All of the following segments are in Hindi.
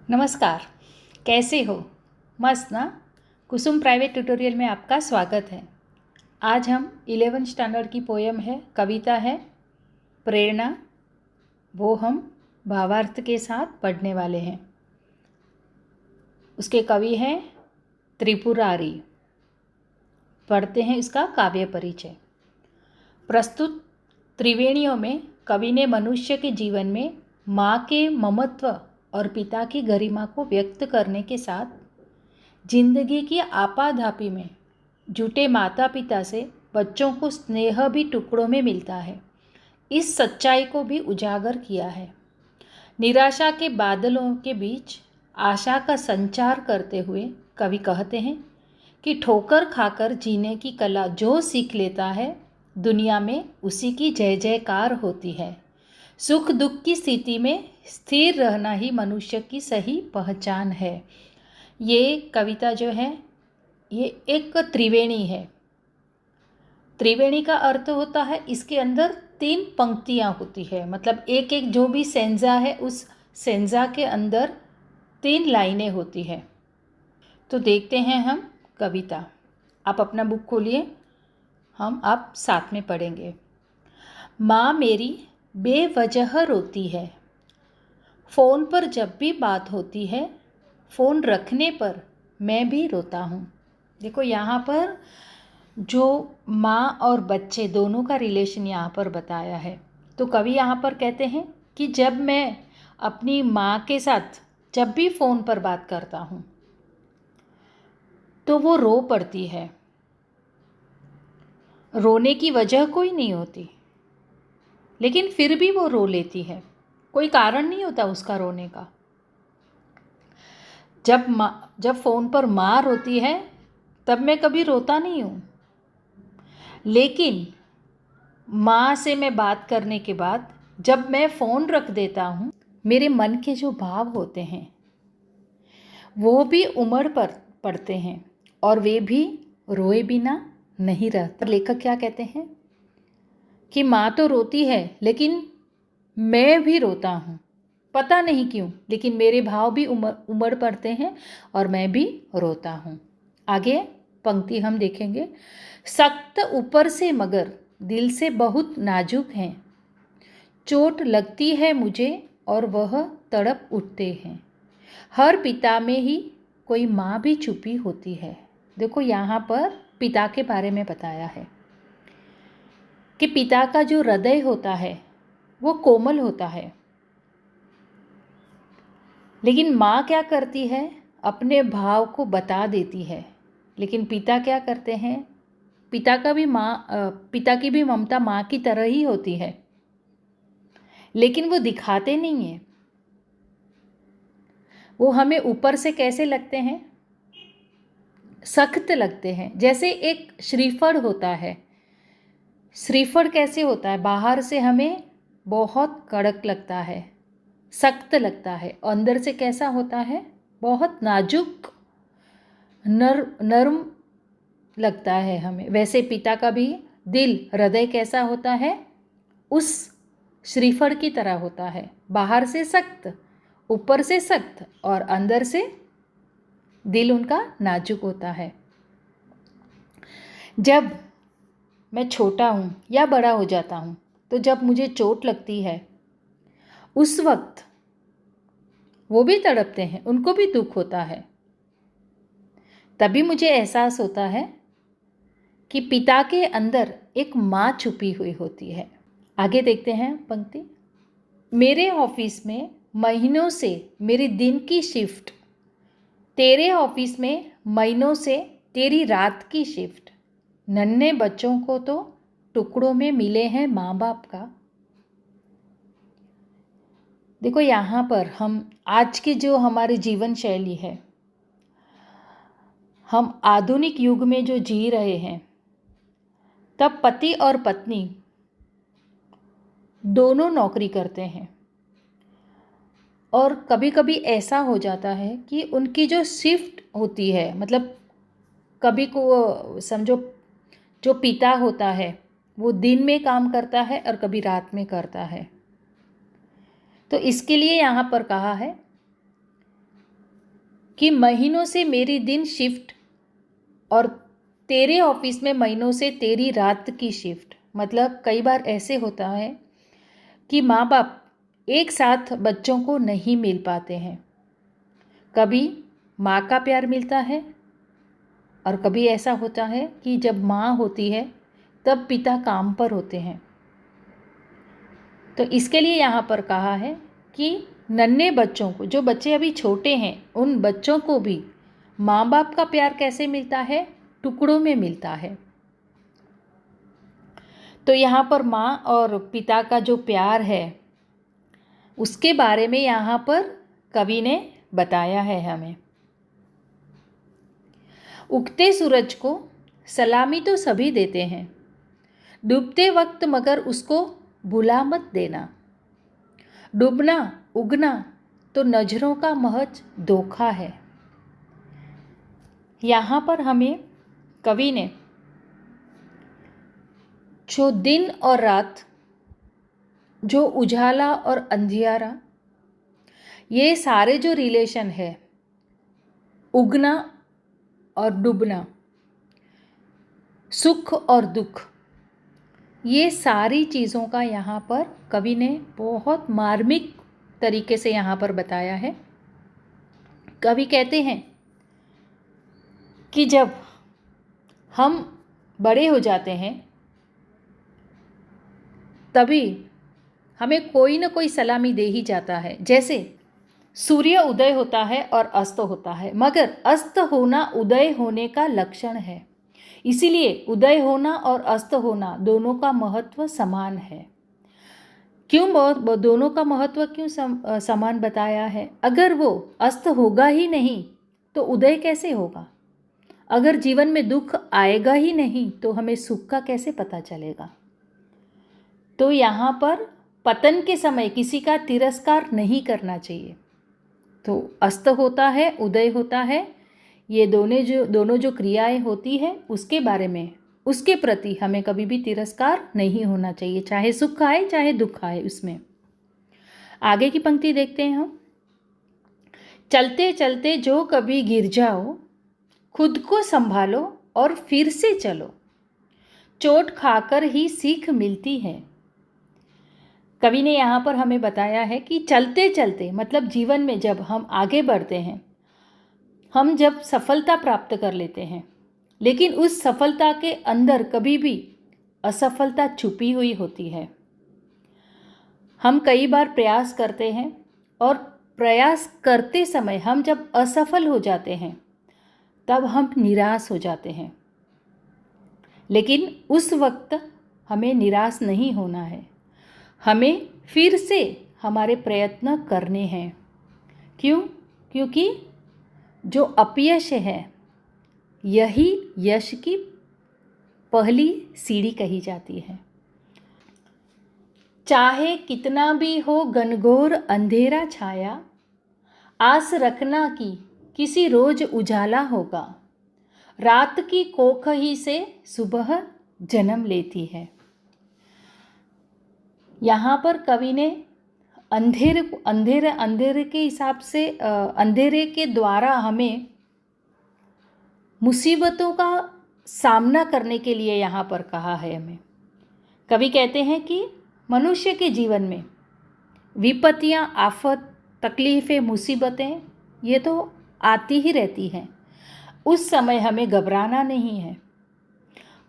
नमस्कार। कैसे हो? मस्त ना। कुसुम प्राइवेट ट्यूटोरियल में आपका स्वागत है। आज हम 11th स्टैंडर्ड की पोयम है, कविता है प्रेरणा, वो हम भावार्थ के साथ पढ़ने वाले हैं। उसके कवि हैं त्रिपुरारी। पढ़ते हैं इसका काव्य परिचय। प्रस्तुत त्रिवेणियों में कवि ने मनुष्य के जीवन में माँ के ममत्व और पिता की गरिमा को व्यक्त करने के साथ जिंदगी की आपाधापी में जुटे माता पिता से बच्चों को स्नेह भी टुकड़ों में मिलता है, इस सच्चाई को भी उजागर किया है। निराशा के बादलों के बीच आशा का संचार करते हुए कवि कहते हैं कि ठोकर खाकर जीने की कला जो सीख लेता है, दुनिया में उसी की जय जयकार होती है। सुख दुख की स्थिति में स्थिर रहना ही मनुष्य की सही पहचान है। ये कविता जो है ये एक त्रिवेणी है। त्रिवेणी का अर्थ होता है इसके अंदर 3 पंक्तियाँ होती है, मतलब एक एक जो भी सेंजा है उस सेंजा के अंदर 3 लाइनें होती है। तो देखते हैं हम कविता। आप अपना बुक खोलिए, आप साथ में पढ़ेंगे। माँ मेरी बेवजह रोती है, फ़ोन पर जब भी बात होती है, फ़ोन रखने पर मैं भी रोता हूँ। देखो यहाँ पर जो माँ और बच्चे दोनों का रिलेशन यहाँ पर बताया है। तो कवि यहाँ पर कहते हैं कि जब मैं अपनी माँ के साथ जब भी फ़ोन पर बात करता हूँ तो वो रो पड़ती है। रोने की वजह कोई नहीं होती, लेकिन फिर भी वो रो लेती है। कोई कारण नहीं होता उसका रोने का। जब फ़ोन पर माँ रोती है तब मैं कभी रोता नहीं हूँ, लेकिन माँ से मैं बात करने के बाद जब मैं फ़ोन रख देता हूँ, मेरे मन के जो भाव होते हैं वो भी उमड़ पड़ते हैं और वे भी रोए बिना नहीं रहते। लेखक क्या कहते हैं कि माँ तो रोती है लेकिन मैं भी रोता हूँ, पता नहीं क्यों, लेकिन मेरे भाव भी उमड़ पड़ते हैं और मैं भी रोता हूँ। आगे पंक्ति हम देखेंगे। सख्त ऊपर से मगर दिल से बहुत नाजुक हैं, चोट लगती है मुझे और वह तड़प उठते हैं। हर पिता में ही कोई माँ भी छुपी होती है। देखो यहाँ पर पिता के बारे में बताया है कि पिता का जो हृदय होता है वो कोमल होता है, लेकिन माँ क्या करती है, अपने भाव को बता देती है। लेकिन पिता क्या करते हैं, पिता की भी ममता माँ की तरह ही होती है, लेकिन वो दिखाते नहीं हैं। वो हमें ऊपर से कैसे लगते हैं, सख्त लगते हैं। जैसे एक श्रीफल होता है। श्रीफल कैसे होता है, बाहर से हमें बहुत कड़क लगता है, सख्त लगता है, अंदर से कैसा होता है, बहुत नाजुक नर्म लगता है हमें। वैसे पिता का भी दिल, हृदय कैसा होता है, उस श्रीफल की तरह होता है, बाहर से सख्त, ऊपर से सख्त और अंदर से दिल उनका नाजुक होता है। जब मैं छोटा हूँ या बड़ा हो जाता हूँ तो जब मुझे चोट लगती है उस वक्त वो भी तड़पते हैं, उनको भी दुख होता है। तभी मुझे एहसास होता है कि पिता के अंदर एक माँ छुपी हुई होती है। आगे देखते हैं पंक्ति। मेरे ऑफिस में महीनों से मेरी दिन की शिफ्ट, तेरे ऑफिस में महीनों से तेरी रात की शिफ्ट, नन्हे बच्चों को तो टुकड़ों में मिले हैं माँ बाप का। देखो यहाँ पर हम आज की जो हमारी जीवन शैली है, हम आधुनिक युग में जो जी रहे हैं, तब पति और पत्नी दोनों नौकरी करते हैं और कभी कभी ऐसा हो जाता है कि उनकी जो शिफ्ट होती है, मतलब कभी को समझो जो पिता होता है वो दिन में काम करता है और कभी रात में करता है। तो इसके लिए यहाँ पर कहा है कि महीनों से मेरी दिन शिफ्ट और तेरे ऑफिस में महीनों से तेरी रात की शिफ्ट। मतलब कई बार ऐसे होता है कि माँ बाप एक साथ बच्चों को नहीं मिल पाते हैं। कभी माँ का प्यार मिलता है और कभी ऐसा होता है कि जब माँ होती है तब पिता काम पर होते हैं। तो इसके लिए यहाँ पर कहा है कि नन्हे बच्चों को, जो बच्चे अभी छोटे हैं, उन बच्चों को भी माँ बाप का प्यार कैसे मिलता है? टुकड़ों में मिलता है। तो यहाँ पर माँ और पिता का जो प्यार है उसके बारे में यहाँ पर कवि ने बताया है हमें। उगते सूरज को सलामी तो सभी देते हैं, डूबते वक्त मगर उसको भुला मत देना। डूबना उगना तो नजरों का महज धोखा है। यहाँ पर हमें कवि ने जो दिन और रात, जो उजाला और अंधियारा, ये सारे जो रिलेशन है, उगना और डूबना, सुख और दुख, ये सारी चीज़ों का यहाँ पर कवि ने बहुत मार्मिक तरीके से यहाँ पर बताया है। कवि कहते हैं कि जब हम बड़े हो जाते हैं तभी हमें कोई ना कोई सलामी दे ही जाता है। जैसे सूर्य उदय होता है और अस्त होता है, मगर अस्त होना उदय होने का लक्षण है। इसीलिए उदय होना और अस्त होना दोनों का महत्व समान है। क्यों दोनों का महत्व क्यों समान बताया है? अगर वो अस्त होगा ही नहीं तो उदय कैसे होगा? अगर जीवन में दुख आएगा ही नहीं तो हमें सुख का कैसे पता चलेगा? तो यहाँ पर पतन के समय किसी का तिरस्कार नहीं करना चाहिए। तो अस्त होता है, उदय होता है, ये दोनों जो क्रियाएं होती है उसके बारे में, उसके प्रति हमें कभी भी तिरस्कार नहीं होना चाहिए, चाहे सुख आए चाहे दुख आए उसमें। आगे की पंक्ति देखते हैं हम। चलते चलते जो कभी गिर जाओ, खुद को संभालो और फिर से चलो, चोट खाकर ही सीख मिलती है। कवि ने यहाँ पर हमें बताया है कि चलते चलते मतलब जीवन में जब हम आगे बढ़ते हैं, हम जब सफलता प्राप्त कर लेते हैं, लेकिन उस सफलता के अंदर कभी भी असफलता छुपी हुई होती है। हम कई बार प्रयास करते हैं और प्रयास करते समय हम जब असफल हो जाते हैं तब हम निराश हो जाते हैं। लेकिन उस वक्त हमें निराश नहीं होना है, हमें फिर से हमारे प्रयत्न करने हैं। क्यों? क्योंकि जो अपयश है यही यश की पहली सीढ़ी कही जाती है। चाहे कितना भी हो घनघोर अंधेरा छाया, आस रखना कि किसी रोज उजाला होगा, रात की कोख ही से सुबह जन्म लेती है। यहाँ पर कवि ने अंधेरे के हिसाब से, अंधेरे के द्वारा हमें मुसीबतों का सामना करने के लिए यहाँ पर कहा है हमें। कवि कहते हैं कि मनुष्य के जीवन में विपत्तियाँ, आफत, तकलीफ़ें, मुसीबतें ये तो आती ही रहती हैं। उस समय हमें घबराना नहीं है।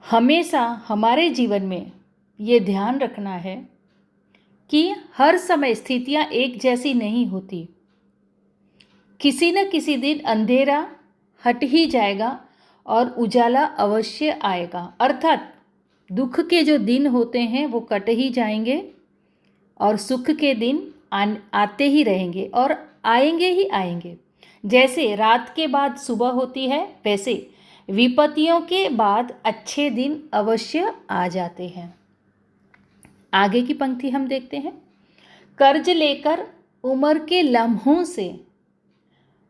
हमेशा हमारे जीवन में ये ध्यान रखना है कि हर समय स्थितियाँ एक जैसी नहीं होती। किसी न किसी दिन अंधेरा हट ही जाएगा और उजाला अवश्य आएगा। अर्थात दुख के जो दिन होते हैं वो कट ही जाएंगे और सुख के दिन आते ही रहेंगे और आएंगे ही आएंगे। जैसे रात के बाद सुबह होती है, वैसे विपत्तियों के बाद अच्छे दिन अवश्य आ जाते हैं। आगे की पंक्ति हम देखते हैं। कर्ज लेकर उम्र के लम्हों से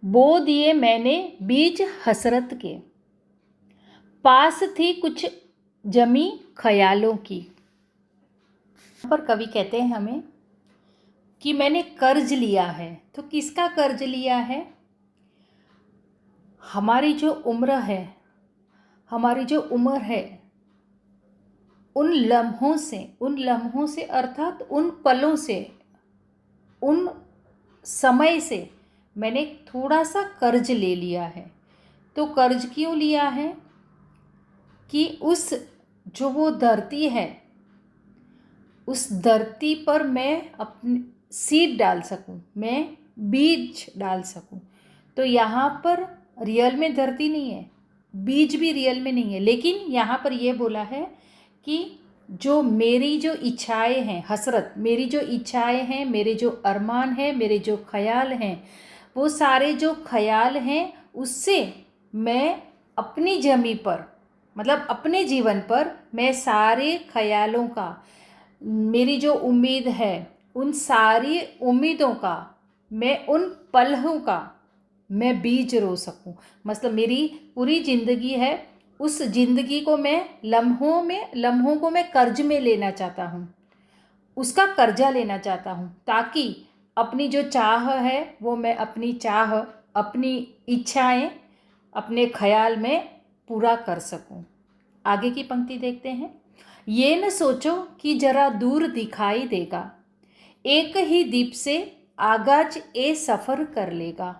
बो दिए मैंने बीज हसरत के, पास थी कुछ जमी ख्यालों की। यहाँ पर कवि कहते हैं हमें कि मैंने कर्ज लिया है। तो किसका कर्ज लिया है? हमारी जो उम्र है, हमारी जो उम्र है, उन लम्हों से अर्थात उन पलों से, उन समय से मैंने थोड़ा सा कर्ज ले लिया है। तो कर्ज क्यों लिया है कि उस जो वो धरती है, उस धरती पर मैं अपनी सीड डाल सकूं, मैं बीज डाल सकूं। तो यहाँ पर रियल में धरती नहीं है, बीज भी रियल में नहीं है, लेकिन यहाँ पर ये बोला है कि जो मेरी जो इच्छाएं हैं, हसरत, मेरी जो इच्छाएं हैं, मेरे जो अरमान हैं, मेरे जो ख्याल हैं, वो सारे जो ख्याल हैं उससे मैं अपनी जमी पर, मतलब अपने जीवन पर, मैं सारे ख्यालों का, मेरी जो उम्मीद है उन सारी उम्मीदों का, मैं उन पलों का मैं बीज रो सकूं। मतलब मेरी पूरी ज़िंदगी है, उस ज़िंदगी को मैं लम्हों को मैं कर्ज में लेना चाहता हूँ, उसका कर्जा लेना चाहता हूँ, ताकि अपनी जो चाह है वो मैं अपनी चाह, अपनी इच्छाएं, अपने ख्याल में पूरा कर सकूं। आगे की पंक्ति देखते हैं। ये न सोचो कि जरा दूर दिखाई देगा, एक ही दीप से आगाज ए सफ़र कर लेगा।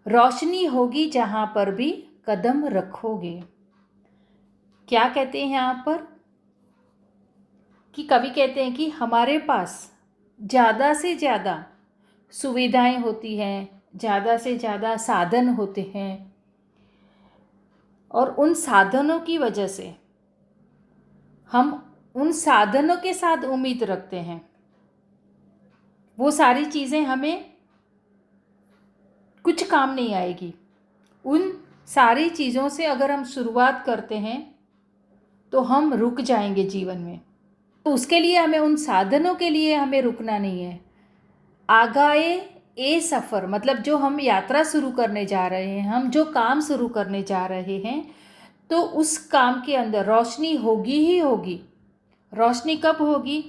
रोशनी होगी जहाँ पर भी कदम रखोगे। क्या कहते हैं यहाँ पर कि कवि कहते हैं कि हमारे पास ज़्यादा से ज़्यादा सुविधाएं होती हैं, ज़्यादा से ज़्यादा साधन होते हैं, और उन साधनों की वजह से हम उन साधनों के साथ उम्मीद रखते हैं। वो सारी चीज़ें हमें कुछ काम नहीं आएगी। उन सारी चीज़ों से अगर हम शुरुआत करते हैं तो हम रुक जाएंगे जीवन में। तो उसके लिए हमें, उन साधनों के लिए हमें रुकना नहीं है। आगाए ए सफ़र, मतलब जो हम यात्रा शुरू करने जा रहे हैं, हम जो काम शुरू करने जा रहे हैं, तो उस काम के अंदर रोशनी होगी ही होगी। रोशनी कब होगी?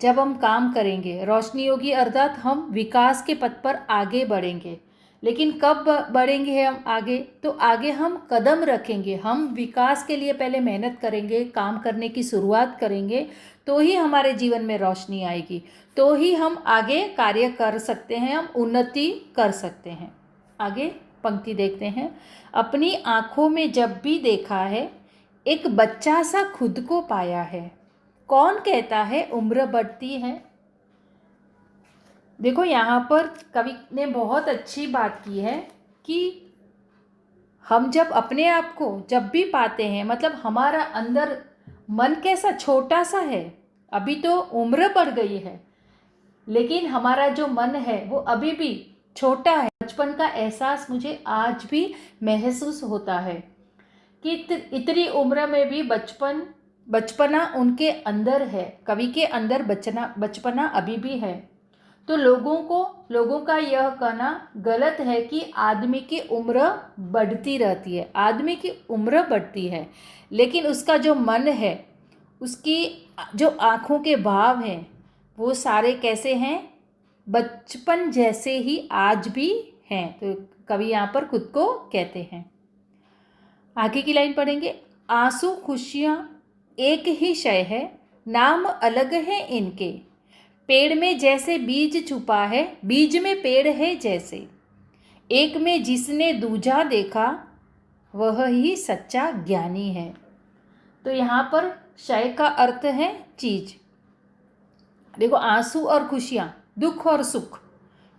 जब हम काम करेंगे रोशनी होगी, अर्थात हम विकास के पथ पर आगे बढ़ेंगे। लेकिन कब बढ़ेंगे हम आगे? तो आगे हम कदम रखेंगे, हम विकास के लिए पहले मेहनत करेंगे, काम करने की शुरुआत करेंगे, तो ही हमारे जीवन में रोशनी आएगी, तो ही हम आगे कार्य कर सकते हैं, हम उन्नति कर सकते हैं। आगे पंक्ति देखते हैं। अपनी आँखों में जब भी देखा है, एक बच्चा सा खुद को पाया है। कौन कहता है उम्र बढ़ती है? देखो यहाँ पर कवि ने बहुत अच्छी बात की है कि हम जब अपने आप को जब भी पाते हैं, मतलब हमारा अंदर मन कैसा छोटा सा है, अभी तो उम्र बढ़ गई है, लेकिन हमारा जो मन है वो अभी भी छोटा है। बचपन का एहसास मुझे आज भी महसूस होता है कि इतनी उम्र में भी बचपना उनके अंदर है, कवि के अंदर बचपना अभी भी है। तो लोगों का यह कहना गलत है कि आदमी की उम्र बढ़ती रहती है। आदमी की उम्र बढ़ती है, लेकिन उसका जो मन है, उसकी जो आँखों के भाव हैं, वो सारे कैसे हैं? बचपन जैसे ही आज भी हैं। तो कवि यहाँ पर खुद को कहते हैं। आगे की लाइन पढ़ेंगे। आंसू खुशियाँ एक ही शय है, नाम अलग है इनके। पेड़ में जैसे बीज छुपा है, बीज में पेड़ है जैसे। एक में जिसने दूजा देखा, वह ही सच्चा ज्ञानी है। तो यहाँ पर शय का अर्थ है चीज। देखो, आंसू और खुशियाँ, दुख और सुख,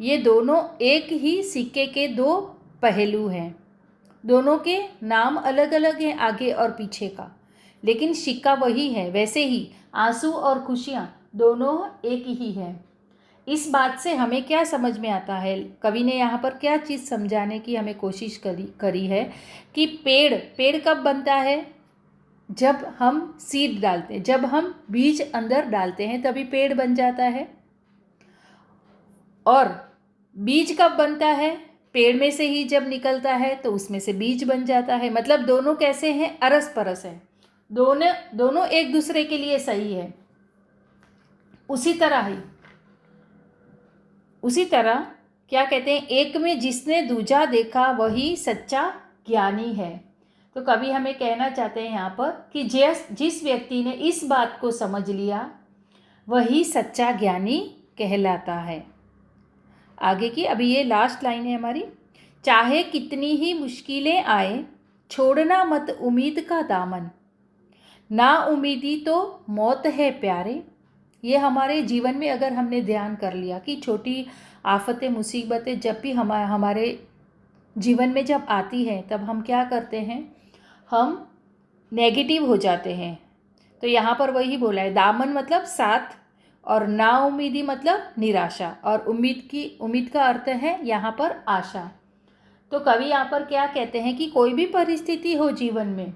ये दोनों एक ही सिक्के के दो पहलू हैं। दोनों के नाम अलग अलग हैं, आगे और पीछे का, लेकिन सिक्का वही है। वैसे ही आंसू और खुशियाँ दोनों एक ही हैं। इस बात से हमें क्या समझ में आता है? कवि ने यहाँ पर क्या चीज़ समझाने की हमें कोशिश करी है कि पेड़ कब बनता है? जब हम सीड डालते हैं, जब हम बीज अंदर डालते हैं, तभी पेड़ बन जाता है। और बीज कब बनता है? पेड़ में से ही जब निकलता है तो उसमें से बीज बन जाता है। मतलब दोनों कैसे हैं? अरस परस हैं। दोनों एक दूसरे के लिए सही है। उसी तरह क्या कहते हैं, एक में जिसने दूजा देखा वही सच्चा ज्ञानी है। तो कवि हमें कहना चाहते हैं यहाँ पर कि जिस व्यक्ति ने इस बात को समझ लिया वही सच्चा ज्ञानी कहलाता है। आगे की अभी ये लास्ट लाइन है हमारी, चाहे कितनी ही मुश्किलें आए छोड़ना मत उम्मीद का दामन, ना उम्मीदी तो मौत है प्यारे। ये हमारे जीवन में अगर हमने ध्यान कर लिया कि छोटी आफतें मुसीबतें जब भी हमारे जीवन में जब आती हैं तब हम क्या करते हैं, हम नेगेटिव हो जाते हैं। तो यहाँ पर वही बोला है, दामन मतलब साथ, और नाउम्मीदी मतलब निराशा, और उम्मीद का अर्थ है यहाँ पर आशा। तो कवि यहाँ पर क्या कहते हैं कि कोई भी परिस्थिति हो जीवन में,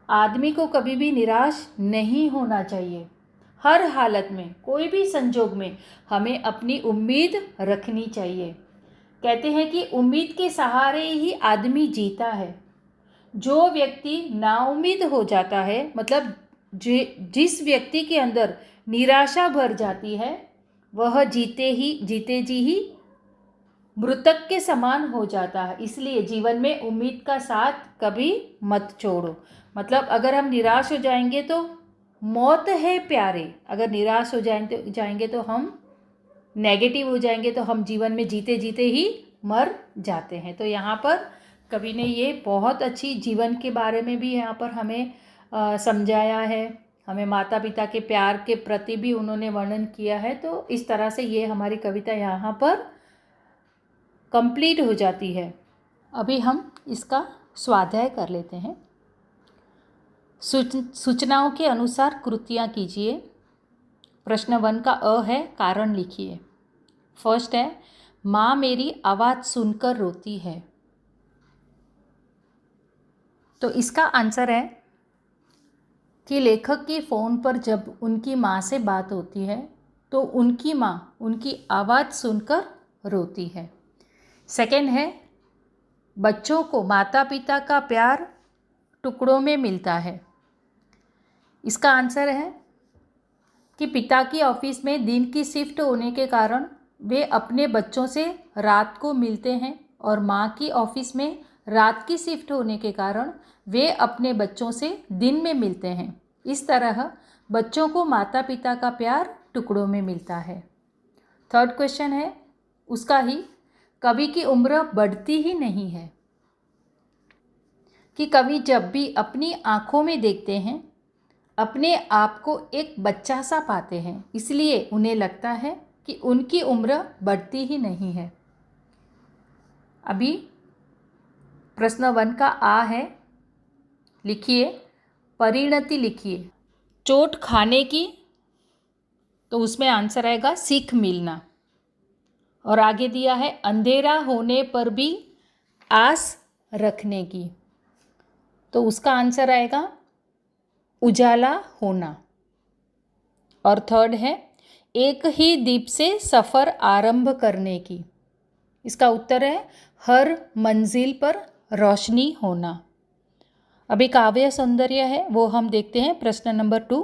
आदमी को कभी भी निराश नहीं होना चाहिए। हर हालत में, कोई भी संजोग में हमें अपनी उम्मीद रखनी चाहिए। कहते हैं कि उम्मीद के सहारे ही आदमी जीता है। जो व्यक्ति नाउम्मीद हो जाता है, मतलब जिस व्यक्ति के अंदर निराशा भर जाती है, वह जीते जी ही मृतक के समान हो जाता है। इसलिए जीवन में उम्मीद का साथ कभी मत छोड़ो। मतलब अगर हम निराश हो जाएंगे तो मौत है प्यारे, अगर निराश हो जाएंगे तो हम नेगेटिव हो जाएंगे तो हम जीवन में जीते जीते ही मर जाते हैं। तो यहाँ पर कवि ने ये बहुत अच्छी जीवन के बारे में भी यहाँ पर हमें समझाया है, हमें माता पिता के प्यार के प्रति भी उन्होंने वर्णन किया है। तो इस तरह से ये हमारी कविता यहाँ पर कंप्लीट हो जाती है। अभी हम इसका स्वाध्याय कर लेते हैं। सूचनाओं के अनुसार कृतियाँ कीजिए। प्रश्न 1 का अ है, कारण लिखिए। फर्स्ट है, माँ मेरी आवाज़ सुनकर रोती है। तो इसका आंसर है कि लेखक की फ़ोन पर जब उनकी माँ से बात होती है तो उनकी माँ उनकी आवाज़ सुनकर रोती है। सेकंड है, बच्चों को माता पिता का प्यार टुकड़ों में मिलता है। इसका आंसर है कि पिता की ऑफिस में दिन की शिफ्ट होने के कारण वे अपने बच्चों से रात को मिलते हैं, और माँ की ऑफिस में रात की शिफ्ट होने के कारण वे अपने बच्चों से दिन में मिलते हैं। इस तरह बच्चों को माता पिता का प्यार टुकड़ों में मिलता है। थर्ड क्वेश्चन है उसका ही, कवि की उम्र बढ़ती ही नहीं है। कि कवि जब भी अपनी आँखों में देखते हैं अपने आप को एक बच्चा सा पाते हैं, इसलिए उन्हें लगता है कि उनकी उम्र बढ़ती ही नहीं है। अभी प्रश्न 1 का आ है, लिखिए, परिणति लिखिए। चोट खाने की, तो उसमें आंसर आएगा सीख मिलना। और आगे दिया है अंधेरा होने पर भी आस रखने की, तो उसका आंसर आएगा उजाला होना। और थर्ड है एक ही दीप से सफ़र आरंभ करने की, इसका उत्तर है हर मंजिल पर रोशनी होना। अभी काव्य सौंदर्य है वो हम देखते हैं। प्रश्न नंबर 2,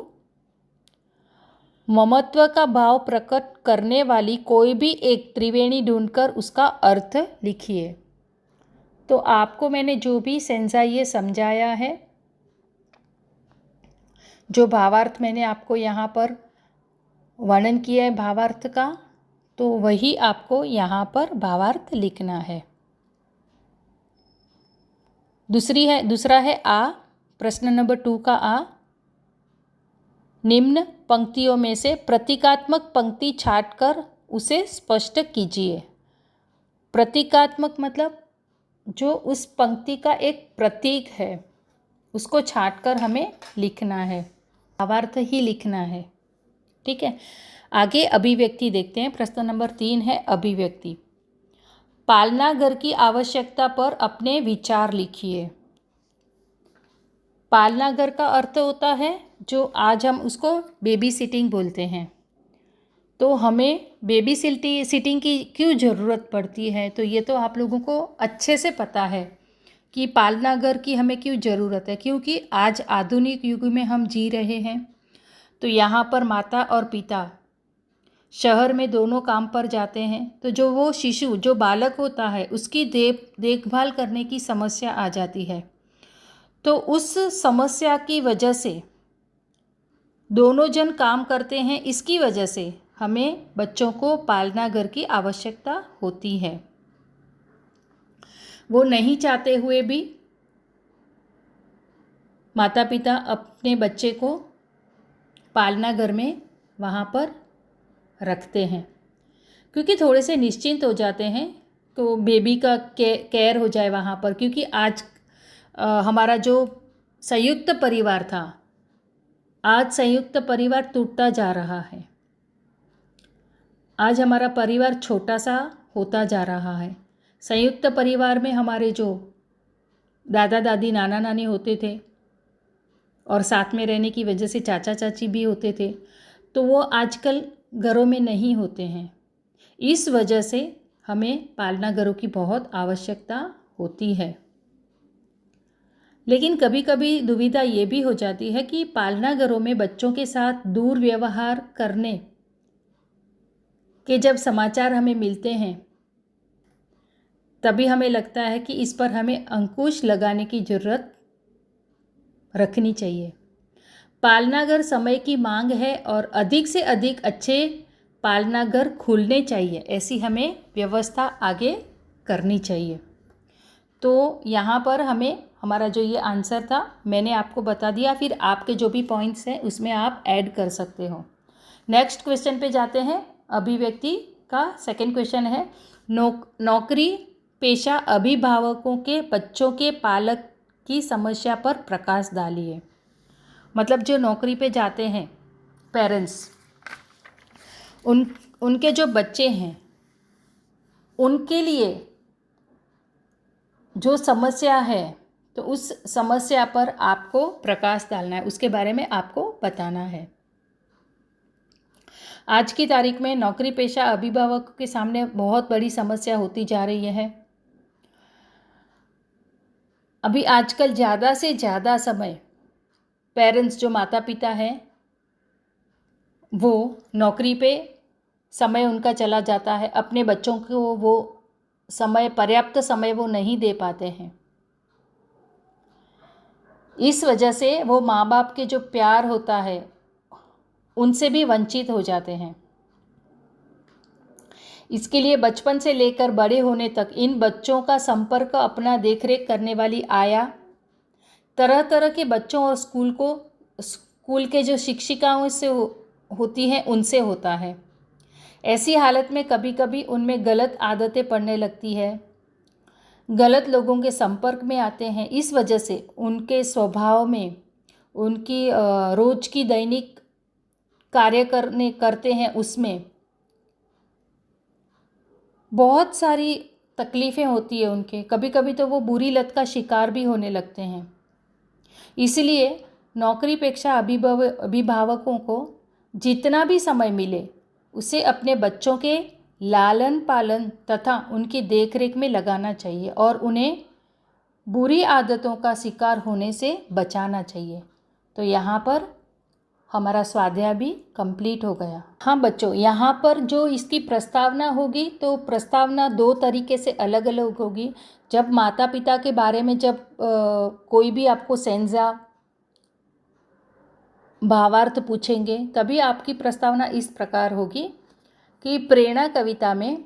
ममत्व का भाव प्रकट करने वाली कोई भी एक त्रिवेणी ढूंढकर उसका अर्थ लिखिए। तो आपको मैंने जो भी सेंसा ये समझाया है, जो भावार्थ मैंने आपको यहाँ पर वर्णन किया है भावार्थ का, तो वही आपको यहाँ पर भावार्थ लिखना है। दूसरा है आ, प्रश्न नंबर 2 का आ, निम्न पंक्तियों में से प्रतीकात्मक पंक्ति छांटकर उसे स्पष्ट कीजिए। प्रतीकात्मक मतलब जो उस पंक्ति का एक प्रतीक है उसको छांटकर हमें लिखना है, भावार्थ ही लिखना है। ठीक है, आगे अभिव्यक्ति देखते हैं। प्रश्न नंबर 3 है अभिव्यक्ति। पालना घर की आवश्यकता पर अपने विचार लिखिए। पालना घर का अर्थ होता है जो आज हम उसको बेबी सिटिंग बोलते हैं। तो हमें बेबी सिटिंग की क्यों ज़रूरत पड़ती है, तो ये तो आप लोगों को अच्छे से पता है कि पालना घर की हमें क्यों ज़रूरत है। क्योंकि आज आधुनिक युग में हम जी रहे हैं, तो यहाँ पर माता और पिता शहर में दोनों काम पर जाते हैं, तो जो वो शिशु जो बालक होता है उसकी देखभाल करने की समस्या आ जाती है। तो उस समस्या की वजह से दोनों जन काम करते हैं, इसकी वजह से हमें बच्चों को पालना घर की आवश्यकता होती है। वो नहीं चाहते हुए भी माता पिता अपने बच्चे को पालना घर में वहाँ पर रखते हैं, क्योंकि थोड़े से निश्चिंत हो जाते हैं तो बेबी का केयर हो जाए वहाँ पर। क्योंकि आज हमारा जो संयुक्त परिवार था, आज संयुक्त परिवार टूटता जा रहा है। आज हमारा परिवार छोटा सा होता जा रहा है। संयुक्त परिवार में हमारे जो दादा दादी नाना नानी होते थे और साथ में रहने की वजह से चाचा चाची भी होते थे, तो वो आजकल घरों में नहीं होते हैं। इस वजह से हमें पालना घरों की बहुत आवश्यकता होती है। लेकिन कभी कभी दुविधा ये भी हो जाती है कि पालना घरों में बच्चों के साथ दुर्व्यवहार करने के जब समाचार हमें मिलते हैं, तभी हमें लगता है कि इस पर हमें अंकुश लगाने की ज़रूरत रखनी चाहिए। पालनाघर समय की मांग है और अधिक से अधिक अच्छे पालनाघर खुलने चाहिए, ऐसी हमें व्यवस्था आगे करनी चाहिए। तो यहाँ पर हमें हमारा जो ये आंसर था मैंने आपको बता दिया, फिर आपके जो भी पॉइंट्स हैं उसमें आप ऐड कर सकते हो। नेक्स्ट क्वेश्चन पे जाते हैं। अभिव्यक्ति का सेकंड क्वेश्चन है, नौकरी पेशा अभिभावकों के बच्चों के पालक की समस्या पर प्रकाश डालिए। मतलब जो नौकरी पे जाते हैं पेरेंट्स, उनके जो बच्चे हैं उनके लिए जो समस्या है, तो उस समस्या पर आपको प्रकाश डालना है, उसके बारे में आपको बताना है। आज की तारीख में नौकरी पेशा अभिभावकों के सामने बहुत बड़ी समस्या होती जा रही है। अभी आजकल ज़्यादा से ज़्यादा समय पेरेंट्स जो माता पिता हैं वो नौकरी पे समय उनका चला जाता है, अपने बच्चों को वो समय पर्याप्त समय वो नहीं दे पाते हैं। इस वजह से वो माँ बाप के जो प्यार होता है उनसे भी वंचित हो जाते हैं। इसके लिए बचपन से लेकर बड़े होने तक इन बच्चों का संपर्क अपना देखरेख करने वाली आया, तरह तरह के बच्चों और स्कूल के जो शिक्षिकाओं से होती हैं उनसे होता है। ऐसी हालत में कभी कभी उनमें गलत आदतें पड़ने लगती है, गलत लोगों के संपर्क में आते हैं। इस वजह से उनके स्वभाव में, उनकी रोज की दैनिक कार्य करते हैं उसमें बहुत सारी तकलीफ़ें होती है उनके। कभी कभी तो वो बुरी लत का शिकार भी होने लगते हैं। इसलिए नौकरी पेशा अभिभावकों को जितना भी समय मिले उसे अपने बच्चों के लालन पालन तथा उनकी देखरेख में लगाना चाहिए और उन्हें बुरी आदतों का शिकार होने से बचाना चाहिए। तो यहाँ पर हमारा स्वाध्याय भी कंप्लीट हो गया। हाँ बच्चों, यहाँ पर जो इसकी प्रस्तावना होगी तो प्रस्तावना दो तरीके से अलग अलग होगी। जब माता पिता के बारे में जब कोई भी आपको सेंजा भावार्थ पूछेंगे तभी आपकी प्रस्तावना इस प्रकार होगी कि प्रेरणा कविता में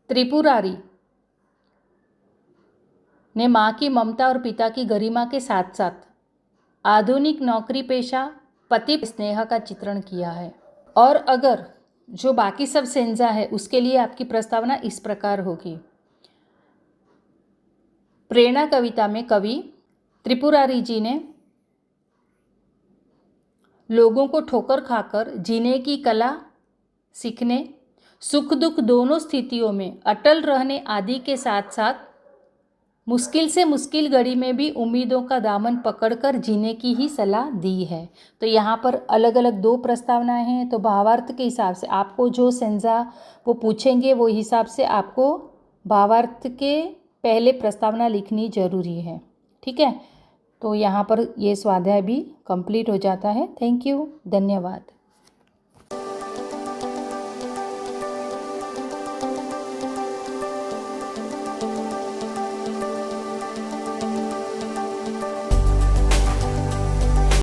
त्रिपुरारी ने माँ की ममता और पिता की गरिमा के साथ साथ आधुनिक नौकरी पेशा पति स्नेह का चित्रण किया है। और अगर जो बाकी सब सेंजा है उसके लिए आपकी प्रस्तावना इस प्रकार होगी। प्रेरणा कविता में कवि त्रिपुरारी जी ने लोगों को ठोकर खाकर जीने की कला सीखने, सुख दुख दोनों स्थितियों में अटल रहने आदि के साथ साथ मुश्किल से मुश्किल घड़ी में भी उम्मीदों का दामन पकड़कर जीने की ही सलाह दी है। तो यहाँ पर अलग अलग दो प्रस्तावनाएं हैं। तो भावार्थ के हिसाब से आपको जो सेंजा वो पूछेंगे वो हिसाब से आपको भावार्थ के पहले प्रस्तावना लिखनी ज़रूरी है। ठीक है, तो यहाँ पर ये स्वाध्याय भी कंप्लीट हो जाता है। थैंक यू, धन्यवाद।